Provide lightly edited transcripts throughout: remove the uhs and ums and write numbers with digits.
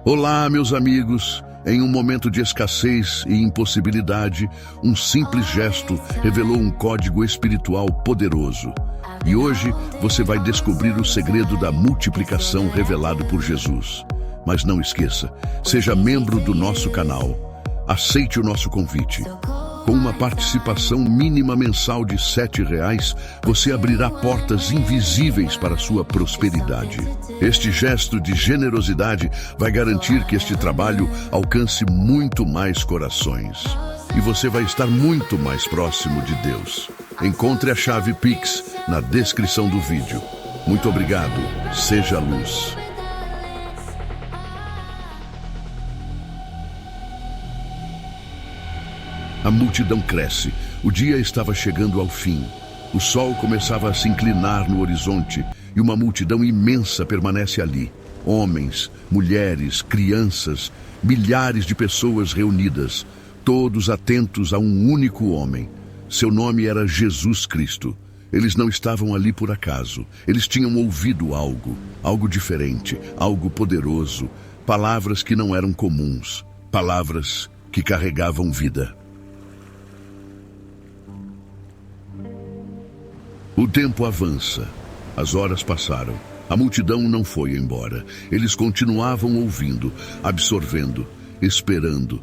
Olá, meus amigos. Em um momento de escassez e impossibilidade, um simples gesto revelou um código espiritual poderoso. E hoje você vai descobrir o segredo da multiplicação revelado por Jesus. Mas não esqueça, seja membro do nosso canal. Aceite o nosso convite. Com uma participação mínima mensal de R$7, você abrirá portas invisíveis para a sua prosperidade. Este gesto de generosidade vai garantir que este trabalho alcance muito mais corações. E você vai estar muito mais próximo de Deus. Encontre a chave Pix na descrição do vídeo. Muito obrigado. Seja luz. A multidão cresce. O dia estava chegando ao fim. O sol começava a se inclinar no horizonte e uma multidão imensa permanece ali. Homens, mulheres, crianças, milhares de pessoas reunidas, todos atentos a um único homem. Seu nome era Jesus Cristo. Eles não estavam ali por acaso. Eles tinham ouvido algo diferente, algo poderoso, palavras que não eram comuns, palavras que carregavam vida. O tempo avança. As horas passaram. A multidão não foi embora. Eles continuavam ouvindo, absorvendo, esperando.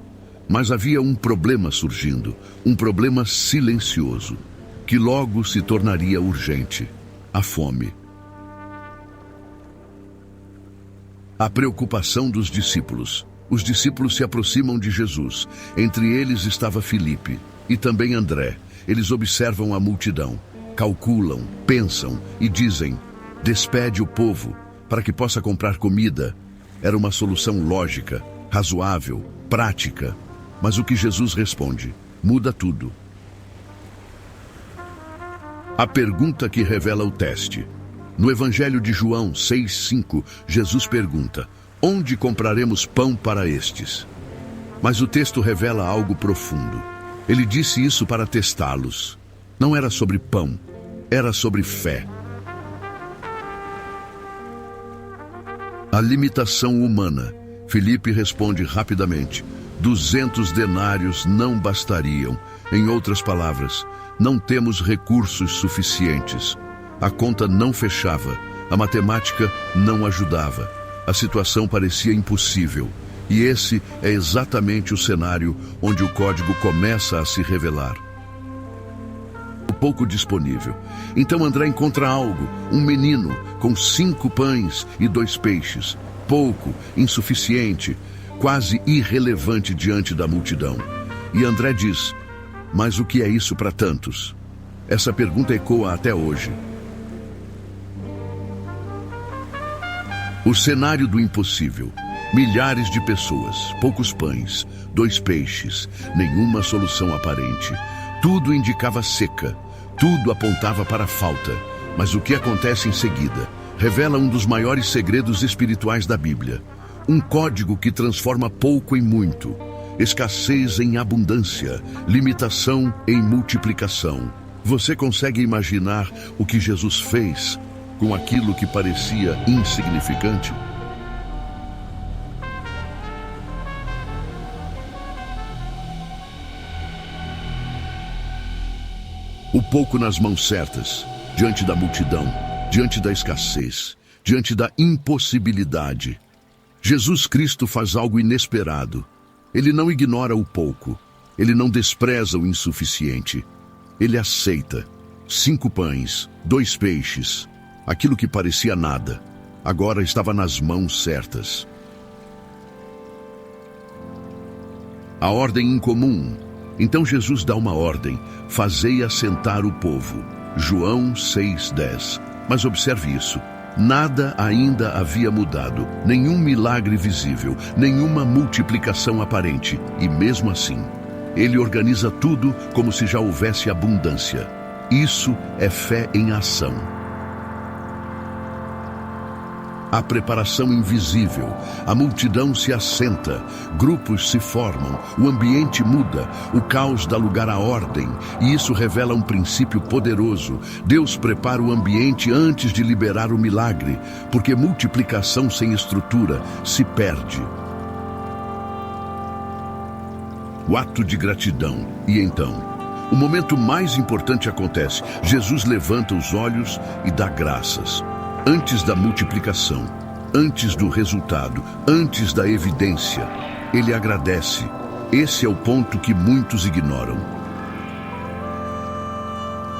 Mas havia um problema surgindo, um problema silencioso, que logo se tornaria urgente: a fome. A preocupação dos discípulos. Os discípulos se aproximam de Jesus. Entre eles estava Filipe e também André. Eles observam a multidão. Calculam, pensam e dizem: despede o povo para que possa comprar comida. Era uma solução lógica, razoável, prática. Mas o que Jesus responde muda tudo. A pergunta que revela o teste. No Evangelho de João 6,5, Jesus pergunta: onde compraremos pão para estes? Mas o texto revela algo profundo. Ele disse isso para testá-los. Não era sobre pão, era sobre fé. A limitação humana. Filipe responde rapidamente: 200 denários não bastariam. Em outras palavras, não temos recursos suficientes. A conta não fechava, a matemática não ajudava. A situação parecia impossível. E esse é exatamente o cenário onde o código começa a se revelar. Pouco disponível. Então André encontra algo, um menino com 5 pães e 2 peixes. Pouco, insuficiente, quase irrelevante diante da multidão. E André diz: mas o que é isso para tantos? Essa pergunta ecoa até hoje. O cenário do impossível. Milhares de pessoas, poucos pães, 2 peixes, nenhuma solução aparente. Tudo indicava seca. Tudo apontava para a falta. Mas o que acontece em seguida revela um dos maiores segredos espirituais da Bíblia. Um código que transforma pouco em muito, escassez em abundância, limitação em multiplicação. Você consegue imaginar o que Jesus fez com aquilo que parecia insignificante? O pouco nas mãos certas, diante da multidão, diante da escassez, diante da impossibilidade. Jesus Cristo faz algo inesperado. Ele não ignora o pouco, ele não despreza o insuficiente. Ele aceita 5 pães, 2 peixes. Aquilo que parecia nada, agora estava nas mãos certas. A ordem incomum. Então Jesus dá uma ordem: fazei assentar o povo. João 6,10. Mas observe isso. Nada ainda havia mudado, nenhum milagre visível, nenhuma multiplicação aparente. E mesmo assim, ele organiza tudo como se já houvesse abundância. Isso é fé em ação. A preparação invisível, a multidão se assenta, grupos se formam, o ambiente muda, o caos dá lugar à ordem, e isso revela um princípio poderoso. Deus prepara o ambiente antes de liberar o milagre, porque multiplicação sem estrutura se perde. o ato de gratidão. E então, o momento mais importante acontece. Jesus levanta os olhos e dá graças. Antes da multiplicação, antes do resultado, antes da evidência, ele agradece. Esse é o ponto que muitos ignoram.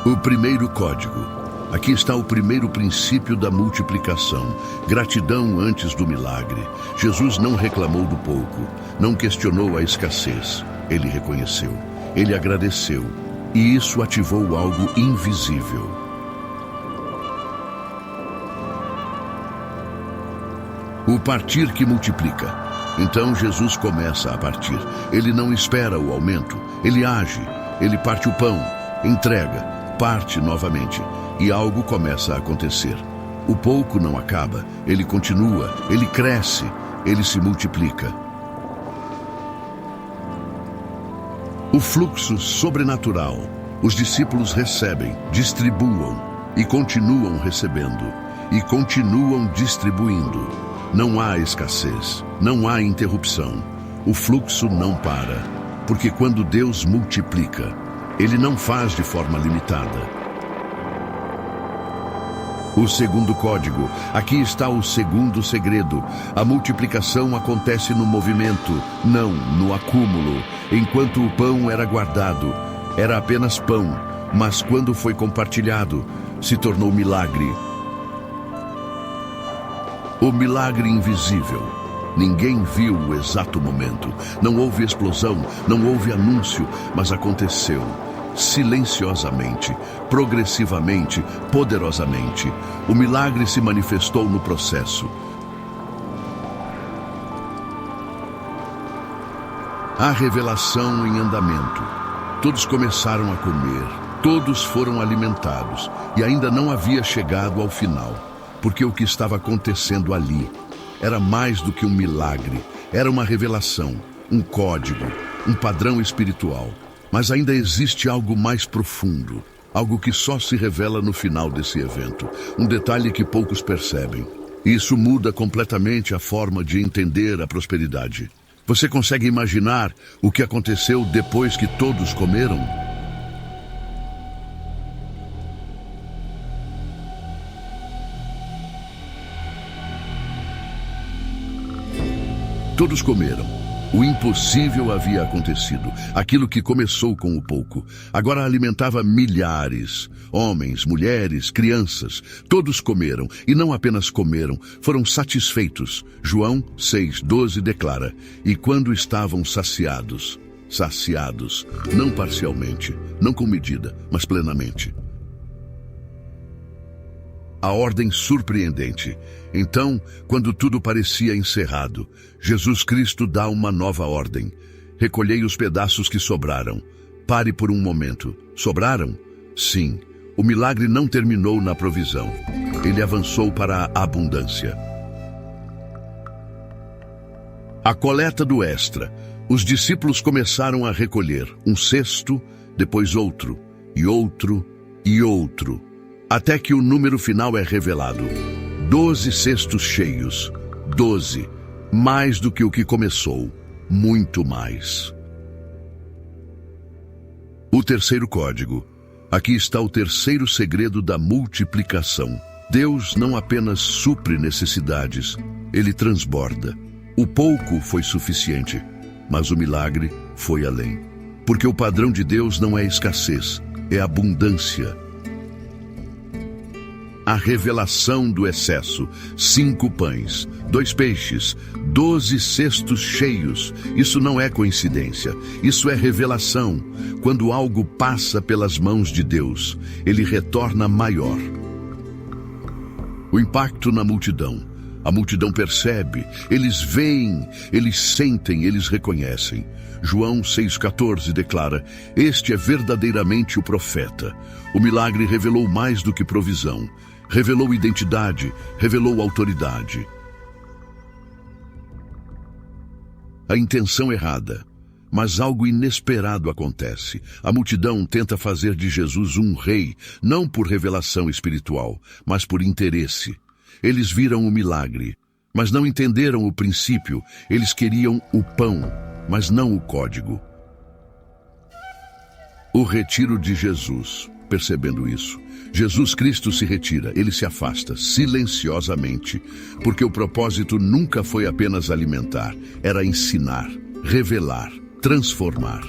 O primeiro código. Aqui está o primeiro princípio da multiplicação. Gratidão antes do milagre. Jesus não reclamou do pouco, não questionou a escassez. Ele reconheceu, ele agradeceu, e isso ativou algo invisível. O partir que multiplica. Então Jesus começa a partir. Ele não espera o aumento, ele age, ele parte o pão, entrega, parte novamente. E algo começa a acontecer. O pouco não acaba, ele continua, ele cresce, ele se multiplica. O fluxo sobrenatural. Os discípulos recebem, distribuam e continuam recebendo e continuam distribuindo. Não há escassez, não há interrupção. O fluxo não para, porque quando Deus multiplica, ele não faz de forma limitada. O segundo código. Aqui está o segundo segredo. A multiplicação acontece no movimento, não no acúmulo. Enquanto o pão era guardado, era apenas pão, mas quando foi compartilhado, se tornou milagre. O milagre invisível. Ninguém viu o exato momento. Não houve explosão, não houve anúncio, mas aconteceu. Silenciosamente, progressivamente, poderosamente. O milagre se manifestou no processo. A revelação em andamento. Todos começaram a comer, todos foram alimentados, e ainda não havia chegado ao final, porque o que estava acontecendo ali era mais do que um milagre, era uma revelação, um código, um padrão espiritual. Mas ainda existe algo mais profundo, algo que só se revela no final desse evento, um detalhe que poucos percebem. Isso muda completamente a forma de entender a prosperidade. Você consegue imaginar o que aconteceu depois que todos comeram? Todos comeram. O impossível havia acontecido. Aquilo que começou com o pouco, agora alimentava milhares. Homens, mulheres, crianças, todos comeram. E não apenas comeram, foram satisfeitos. João 6:12 declara: e quando estavam saciados, não parcialmente, não com medida, mas plenamente. A ordem surpreendente. Então, quando tudo parecia encerrado, Jesus Cristo dá uma nova ordem. Recolhei os pedaços que sobraram. Pare por um momento. Sobraram? Sim. O milagre não terminou na provisão. Ele avançou para a abundância. A coleta do extra. Os discípulos começaram a recolher um cesto, depois outro, e outro, e outro, até que o número final é revelado. 12 cestos cheios. 12. Mais do que o que começou. Muito mais. O terceiro código. Aqui está o terceiro segredo da multiplicação. Deus não apenas supre necessidades, ele transborda. O pouco foi suficiente, mas o milagre foi além. Porque o padrão de Deus não é escassez, é abundância. A revelação do excesso. 5 pães, 2 peixes, 12 cestos cheios. Isso não é coincidência, isso é revelação. Quando algo passa pelas mãos de Deus, ele retorna maior. O impacto na multidão. A multidão percebe, eles veem, eles sentem, eles reconhecem. João 6,14 declara: este é verdadeiramente o profeta. O milagre revelou mais do que provisão. Revelou identidade, revelou autoridade. A intenção errada, mas algo inesperado acontece. A multidão tenta fazer de Jesus um rei, não por revelação espiritual, mas por interesse. Eles viram o milagre, mas não entenderam o princípio. Eles queriam o pão, mas não o código. O retiro de Jesus. Percebendo isso, Jesus Cristo se retira, ele se afasta silenciosamente, porque o propósito nunca foi apenas alimentar, era ensinar, revelar, transformar.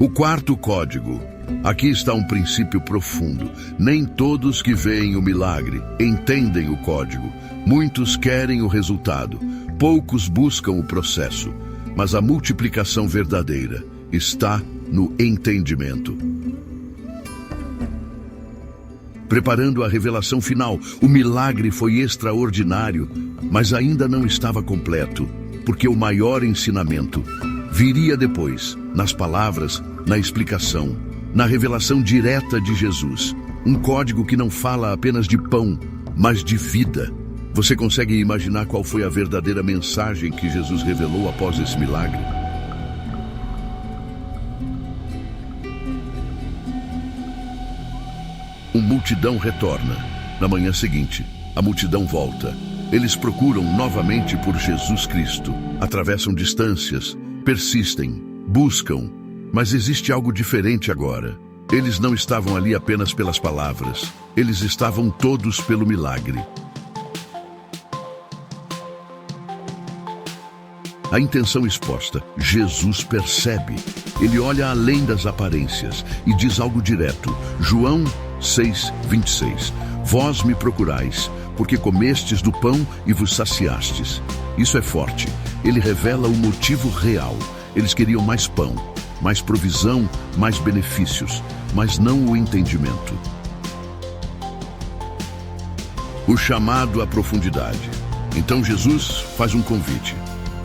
O quarto código. Aqui está um princípio profundo. Nem todos que veem o milagre entendem o código. Muitos querem o resultado, poucos buscam o processo, mas a multiplicação verdadeira está no entendimento. Preparando a revelação final, o milagre foi extraordinário, mas ainda não estava completo, porque o maior ensinamento viria depois, nas palavras, na explicação, na revelação direta de Jesus. Um código que não fala apenas de pão, mas de vida. Você consegue imaginar qual foi a verdadeira mensagem que Jesus revelou após esse milagre? A multidão retorna. Na manhã seguinte, a multidão volta. Eles procuram novamente por Jesus Cristo. Atravessam distâncias, persistem, buscam. Mas existe algo diferente agora. Eles não estavam ali apenas pelas palavras. Eles estavam todos pelo milagre. A intenção exposta, Jesus percebe. Ele olha além das aparências e diz algo direto. João 6:26. Vós me procurais, porque comestes do pão e vos saciastes. Isso é forte. Ele revela o motivo real. Eles queriam mais pão, mais provisão, mais benefícios, mas não o entendimento. O chamado à profundidade. Então Jesus faz um convite.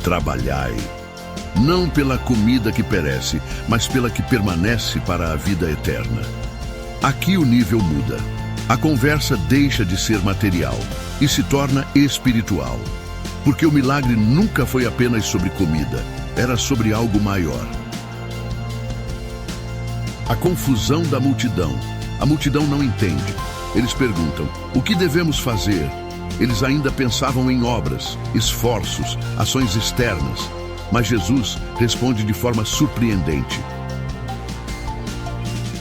Trabalhai, não pela comida que perece, mas pela que permanece para a vida eterna. Aqui o nível muda. A conversa deixa de ser material e se torna espiritual. Porque o milagre nunca foi apenas sobre comida, era sobre algo maior. A confusão da multidão. A multidão não entende. Eles perguntam, o que devemos fazer? Eles ainda pensavam em obras, esforços, ações externas. Mas Jesus responde de forma surpreendente.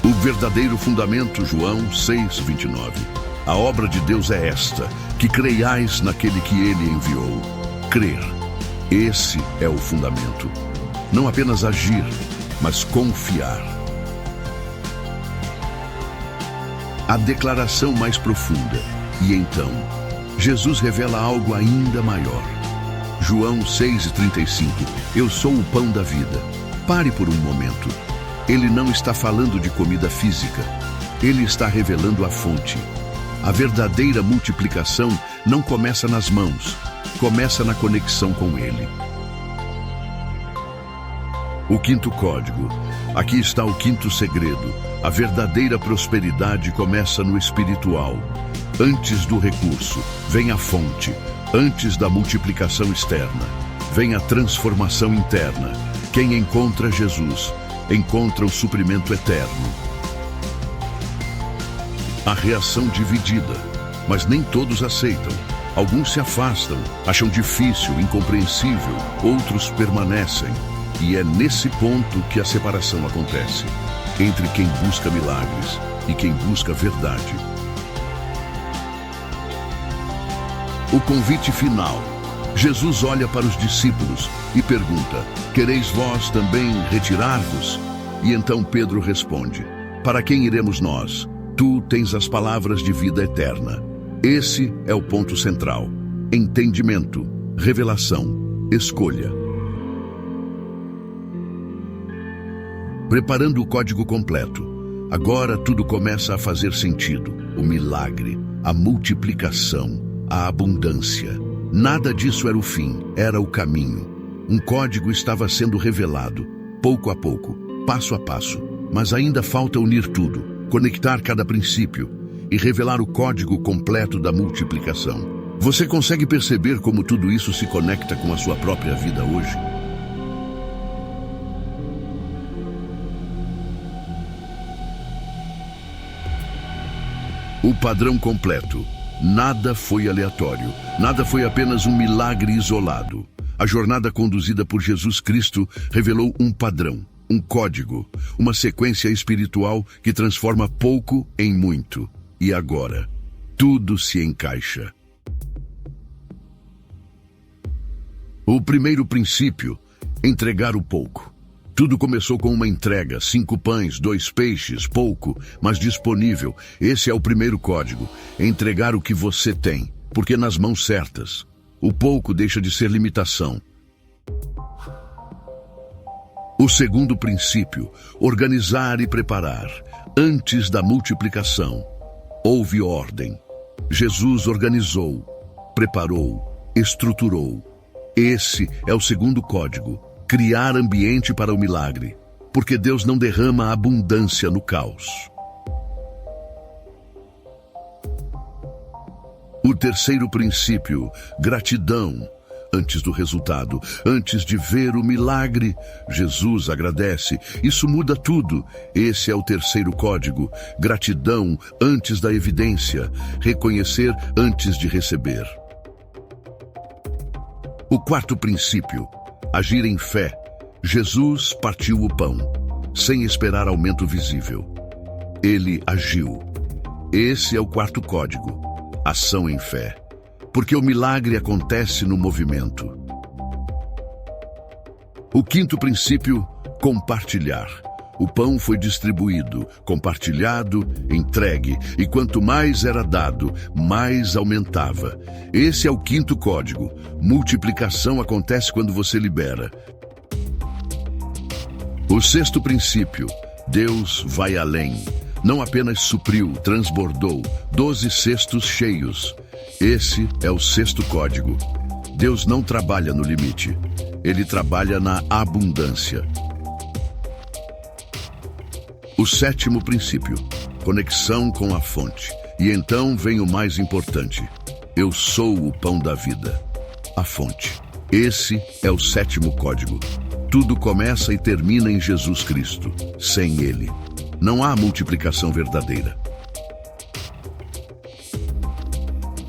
O verdadeiro fundamento, João 6:29. A obra de Deus é esta, que creiais naquele que Ele enviou. Crer. Esse é o fundamento. Não apenas agir, mas confiar. A declaração mais profunda. E então, Jesus revela algo ainda maior. João 6:35. Eu sou o pão da vida. Pare por um momento. Ele não está falando de comida física. Ele está revelando a fonte. A verdadeira multiplicação não começa nas mãos. Começa na conexão com Ele. O quinto código. Aqui está o quinto segredo. A verdadeira prosperidade começa no espiritual. Antes do recurso, vem a fonte. Antes da multiplicação externa, vem a transformação interna. Quem encontra Jesus, encontra o suprimento eterno. A reação dividida, mas nem todos aceitam. Alguns se afastam, acham difícil, incompreensível, outros permanecem. E é nesse ponto que a separação acontece, entre quem busca milagres e quem busca verdade. O convite final. Jesus olha para os discípulos e pergunta, quereis vós também retirar-vos? E então Pedro responde, para quem iremos nós? Tu tens as palavras de vida eterna. Esse é o ponto central. Entendimento, revelação, escolha. Preparando o código completo. Agora tudo começa a fazer sentido. O milagre, a multiplicação, a abundância. Nada disso era o fim, era o caminho. Um código estava sendo revelado, pouco a pouco, passo a passo. Mas ainda falta unir tudo, conectar cada princípio e revelar o código completo da multiplicação. Você consegue perceber como tudo isso se conecta com a sua própria vida hoje? O padrão completo. Nada foi aleatório. Nada foi apenas um milagre isolado. A jornada conduzida por Jesus Cristo revelou um padrão. um código, uma sequência espiritual que transforma pouco em muito. E agora, tudo se encaixa. O primeiro princípio, entregar o pouco. Tudo começou com uma entrega, 5 pães, 2 peixes, pouco, mas disponível. Esse é o primeiro código, entregar o que você tem, porque nas mãos certas, o pouco deixa de ser limitação. O segundo princípio, organizar e preparar, antes da multiplicação. Houve ordem. Jesus organizou, preparou, estruturou. Esse é o segundo código, criar ambiente para o milagre, porque Deus não derrama abundância no caos. O terceiro princípio, gratidão. Antes do resultado, antes de ver o milagre, Jesus agradece. Isso muda tudo. Esse é o terceiro código, gratidão antes da evidência, reconhecer antes de receber. O quarto princípio, agir em fé. Jesus partiu o pão, sem esperar aumento visível. Ele agiu. Esse é o quarto código, ação em fé. Porque o milagre acontece no movimento. O quinto princípio, compartilhar. O pão foi distribuído, compartilhado, entregue, e quanto mais era dado, mais aumentava. Esse é o quinto código. Multiplicação acontece quando você libera. O sexto princípio, Deus vai além. Não apenas supriu, transbordou, 12 cestos cheios. Esse é o sexto código. Deus não trabalha no limite. Ele trabalha na abundância. O sétimo princípio, conexão com a fonte. E então vem o mais importante. Eu sou o pão da vida. A fonte. Esse é o sétimo código. Tudo começa e termina em Jesus Cristo. Sem Ele, não há multiplicação verdadeira.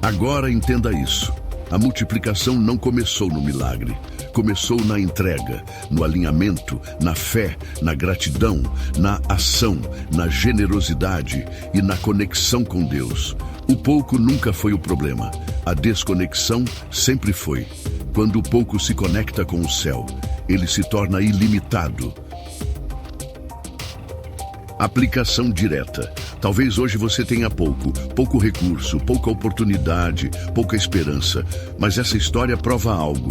Agora entenda isso. A multiplicação não começou no milagre. Começou na entrega, no alinhamento, na fé, na gratidão, na ação, na generosidade e na conexão com Deus. O pouco nunca foi o problema. A desconexão sempre foi. Quando o pouco se conecta com o céu, ele se torna ilimitado. Aplicação direta. Talvez hoje você tenha pouco recurso, pouca oportunidade, pouca esperança. Mas essa história prova algo.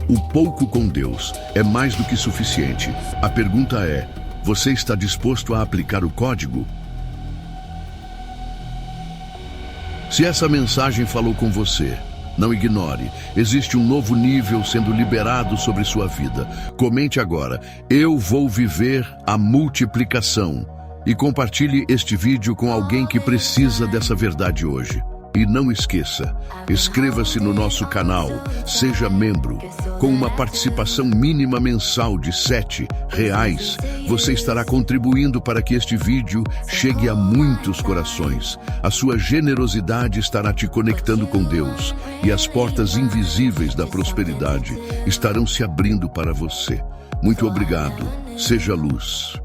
O pouco com Deus é mais do que suficiente. A pergunta é, você está disposto a aplicar o código? Se essa mensagem falou com você, não ignore. Existe um novo nível sendo liberado sobre sua vida. Comente agora, eu vou viver a multiplicação. E compartilhe este vídeo com alguém que precisa dessa verdade hoje. E não esqueça, inscreva-se no nosso canal, seja membro. Com uma participação mínima mensal de R$7, você estará contribuindo para que este vídeo chegue a muitos corações. A sua generosidade estará te conectando com Deus e as portas invisíveis da prosperidade estarão se abrindo para você. Muito obrigado. Seja luz.